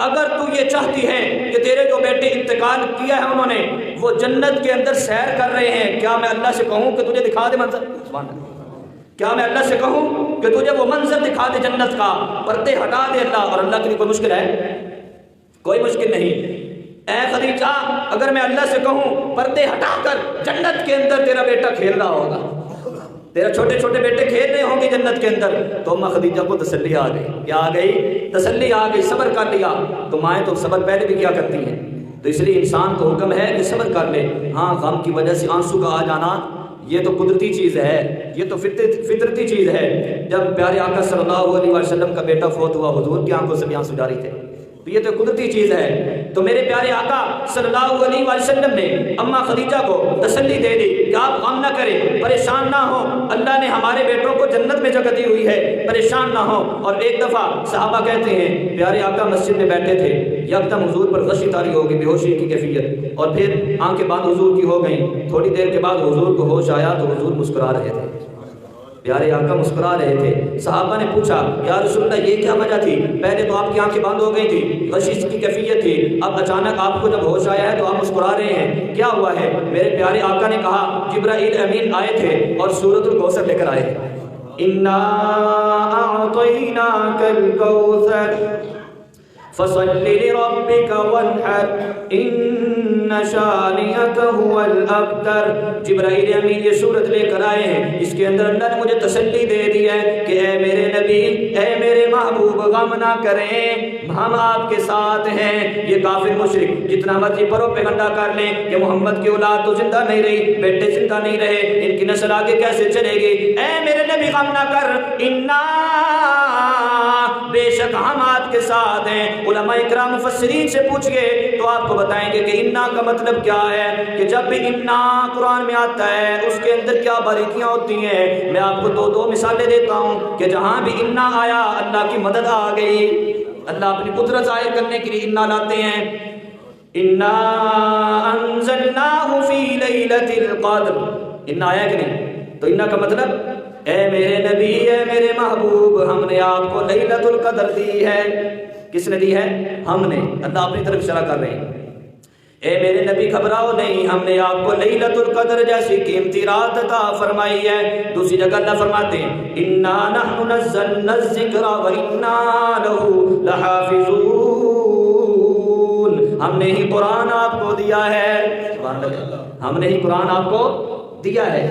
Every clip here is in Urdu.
اگر تو یہ چاہتی ہے کہ تیرے جو بیٹے انتقال کیا ہے انہوں نے وہ جنت کے اندر سیر کر رہے ہیں، کیا میں اللہ سے کہوں کہ تجھے دکھا دے منظر؟ سبحان اللہ، کیا میں اللہ سے کہوں کہ تجھے وہ منظر دکھا دے جنت کا؟ پردے ہٹا دے اللہ، اور اللہ کے لیے کوئی مشکل ہے؟ کوئی مشکل نہیں۔ اے خدیجہ اگر میں اللہ سے کہوں پردے ہٹا کر جنت کے اندر تیرا بیٹا کھیل رہا ہوگا، تیرا چھوٹے چھوٹے بیٹے کھیل رہے ہوں گے جنت کے اندر، تو اماں خدیجہ کو تسلی آ گئی۔ کیا آ گئی؟ تسلی آ گئی، صبر کر لیا۔ تو مائیں تو صبر پہلے بھی کیا کرتی ہیں، تو اس لیے انسان کو حکم ہے کہ صبر کر لے۔ ہاں غم کی وجہ سے آنسو کا آ جانا یہ تو قدرتی چیز ہے، یہ تو فطرتی چیز ہے۔ جب پیارے آقا صلی اللہ علیہ وسلم کا بیٹا فوت ہوا حضور کی آنکھوں سے بھی آنسو جاری تھے، تو یہ تو قدرتی چیز ہے۔ تو میرے پیارے آقا صلی اللہ علیہ وسلم نے اماں خدیجہ کو تسلی دے دی کہ آپ غم نہ کریں، پریشان نہ ہو، اللہ نے ہمارے بیٹوں کو جنت میں جگہ دی ہوئی ہے، پریشان نہ ہو۔ اور ایک دفعہ صحابہ کہتے ہیں پیارے آقا مسجد میں بیٹھے تھے، یکدم حضور پر غشی طاری ہو گئی، بے ہوشی کی کیفیت، اور پھر آنکھیں بند حضور کی ہو گئیں۔ تھوڑی دیر کے بعد حضور کو ہوش آیا تو حضور مسکرا رہے تھے، پیارے آقا مسکرا رہے تھے۔ صحابہ نے پوچھا یا رسول اللہ یہ کیا وجہ تھی؟ پہلے تو آپ کی آنکھیں بند ہو گئی تھی، غشش کی کیفیت تھی، اب اچانک آپ کو جب ہوش آیا ہے تو آپ مسکرا رہے ہیں، کیا ہوا ہے؟ میرے پیارے آقا نے کہا جبرائیل امین آئے تھے اور سورۃ الکوثر لے کر آئے۔ انا اعطیناک الکوثر فصل لربک وانحر ان شانئک هو الابتر۔ جبرائیل امین یہ صورت لے کر آئے ہیں، اس کے اندر اللہ نے مجھے تسلی دے دی ہے کہ اے میرے نبی، اے میرے محبوب، غم نہ کریں، ہم آپ کے ساتھ ہیں۔ یہ کافر مشرک جتنا مرضی پروپیگنڈا کر لیں کہ محمد کی اولاد تو زندہ نہیں رہی، بیٹے زندہ نہیں رہے، ان کی نسل آگے کیسے چلے گی؟ اے میرے نبی غم نہ کر، انا بے شک ہم آپ کے ساتھ ہیں۔ علماء اکرام مفسرین سے پوچھئے تو آپ کو بتائیں گے کہ انا کا مطلب کیا ہے، کہ جب بھی انا قرآن میں آتا ہے اس کے اندر کیا باریکیاں ہوتی ہیں۔ میں آپ کو دو مثالیں دیتا ہوں کہ جہاں بھی انا آیا اللہ کی مدد آ گئی، اللہ اپنی قدرت ظاہر کرنے کے لیے انا لاتے ہیں۔ انا انزلناہ فی لیلۃ القدر، انا آیا کہ نہیں؟ تو انا کا مطلب اے میرے نبی، اے میرے محبوب، ہم نے آپ کو لیلۃ القدر دی ہے۔ کس نے دی ہے؟ ہم نے، اللہ اپنی طرف اشارہ کر رہے ہیں۔ اے میرے نبی گھبراؤ نہیں، ہم نے آپ کو لیلۃ القدر جیسی قیمتی رات عطا فرمائی ہے۔ دوسری جگہ اللہ فرماتے ہیں انا نحن نزلنا الذکر وانا لہ لحافظون، ہم نے ہی قرآن آپ کو دیا ہے، سبحان اللہ، ہم نے ہی قرآن آپ کو دیا ہے۔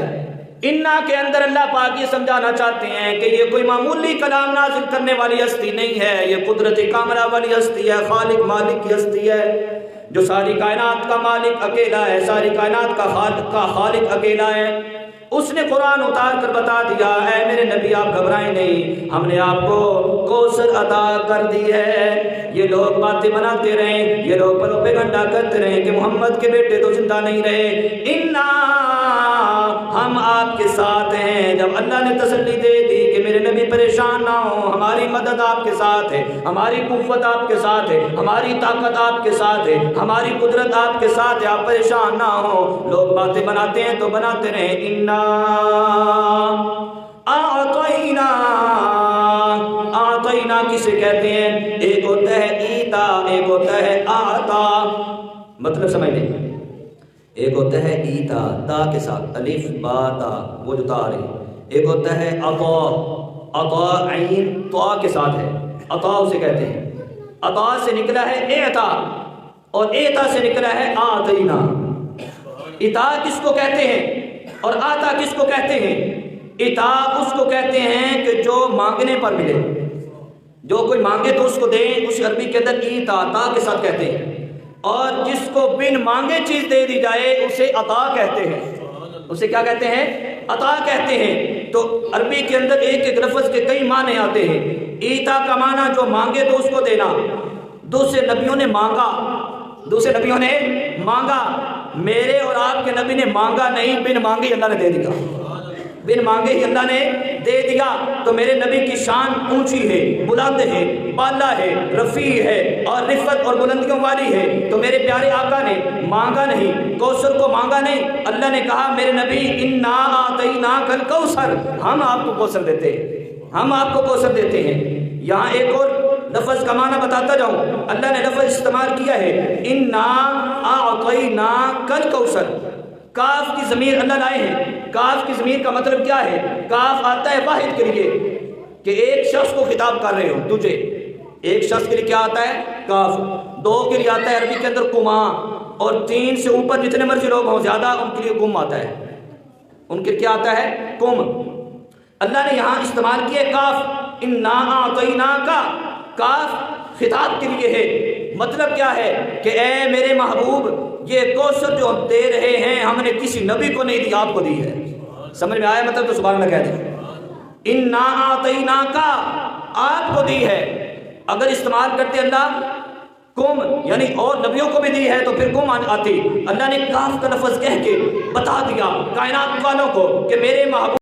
انا کے اندر اللہ پاک یہ سمجھانا چاہتے ہیں کہ یہ کوئی معمولی کلام نازل کرنے والی ہستی نہیں ہے، یہ قدرت کاملہ والی ہستی ہے، خالق مالک کی ہستی ہے، جو ساری کائنات کا مالک اکیلا ہے، ساری کائنات کا خالق اکیلا ہے۔ اس نے قرآن اتار کر بتا دیا اے میرے نبی آپ گھبرائیں نہیں، ہم نے آپ کو کوثر عطا کر دی ہے۔ یہ لوگ باتیں بناتے رہیں، یہ لوگ پروپیگنڈا کرتے رہیں کہ محمد کے بیٹے تو زندہ نہیں رہے، انا ہم آپ کے ساتھ ہیں۔ جب اللہ نے تسلی دے دی کہ میرے نبی پریشان نہ ہو، ہماری مدد آپ کے ساتھ ہے، ہماری قوت آپ کے ساتھ ہے، ہماری طاقت آپ کے ساتھ ہے، ہماری قدرت آپ کے ساتھ ہے، آپ پریشان نہ ہو۔ لوگ باتیں بناتے ہیں تو بناتے رہیں۔ انا اعطینا، اعطینا کسے کہتے ہیں؟ ایک ہوتا ہے ایتا، ایک ہوتا ہے آتا، مطلب سمجھ لیں، ایک ہوتا ہے ایتا تا کے ساتھ الف با تا، وہ جو تا رہی، ایک ہوتا ہے عطا، عطا عین طا کے ساتھ ہے، عطا اسے کہتے ہیں۔ عطا سے نکلا ہے اعطا اور اعطا سے نکلا ہے آتینا۔ عطا کس کو کہتے ہیں اور آتا کس کو کہتے ہیں؟ عطا اس کو کہتے ہیں کہ جو مانگنے پر ملے، جو کوئی مانگے تو اس کو دیں، اس عربی کے اندر ایتا تا کے ساتھ کہتے ہیں، اور جس کو بن مانگے چیز دے دی جائے اسے عطا کہتے ہیں، اسے کیا کہتے ہیں؟ عطا کہتے ہیں۔ تو عربی کے اندر ایک ایک لفظ کے کئی معنی آتے ہیں۔ ایتا کا معنی جو مانگے تو اس کو دینا، دوسرے نبیوں نے مانگا، دوسرے نبیوں نے مانگا، میرے اور آپ کے نبی نے مانگا نہیں، بن مانگے اللہ نے دے دیا، بن مانگے ہی اللہ نے دے دیا۔ تو میرے نبی کی شان اونچی ہے، بلند ہے، بالا ہے، رفیع ہے اور رفعت اور بلندیوں والی ہے۔ تو میرے پیارے آقا نے مانگا نہیں، کوثر کو مانگا نہیں، اللہ نے کہا میرے نبی انا اعطیناک الکوثر، ہم آپ کو کوثر دیتے ہیں، ہم آپ کو کوثر دیتے ہیں۔ یہاں ایک اور لفظ کا معنی بتاتا جاؤں، اللہ نے لفظ استعمال کیا ہے انا اعطیناک الکوثر۔ کاف کی ضمیر اللہ لائے ہیں۔ کاف کی ضمیر کا مطلب کیا ہے؟ کاف آتا ہے واحد کے لیے، کہ ایک شخص کو خطاب کر رہے ہو، تجھے ایک شخص کے لیے کیا آتا ہے؟ کاف۔ دو کے لیے آتا ہے عربی کے اندر کما، اور 3 سے اوپر جتنے مرضی لوگ ہوں زیادہ ان کے لیے کم آتا ہے، ان کے کیا آتا ہے؟ کم۔ اللہ نے یہاں استعمال کیا کاف، انا اعطیناک، کاف خطاب کے لیے ہے۔ مطلب کیا ہے کہ اے میرے محبوب، یہ کوثر جو ہم دے رہے ہیں ہم نے کسی نبی کو نہیں دی، آپ کو دی ہے۔ سمجھ میں آیا مطلب؟ تو سبحان اللہ کہہ دیں۔ انا اعطیناک، آپ کو دی ہے۔ اگر استعمال کرتے اللہ کم یعنی اور نبیوں کو بھی دی ہے تو پھر کم آتی۔ اللہ نے کاف کا لفظ کہہ کے بتا دیا کائنات والوں کو کہ میرے محبوب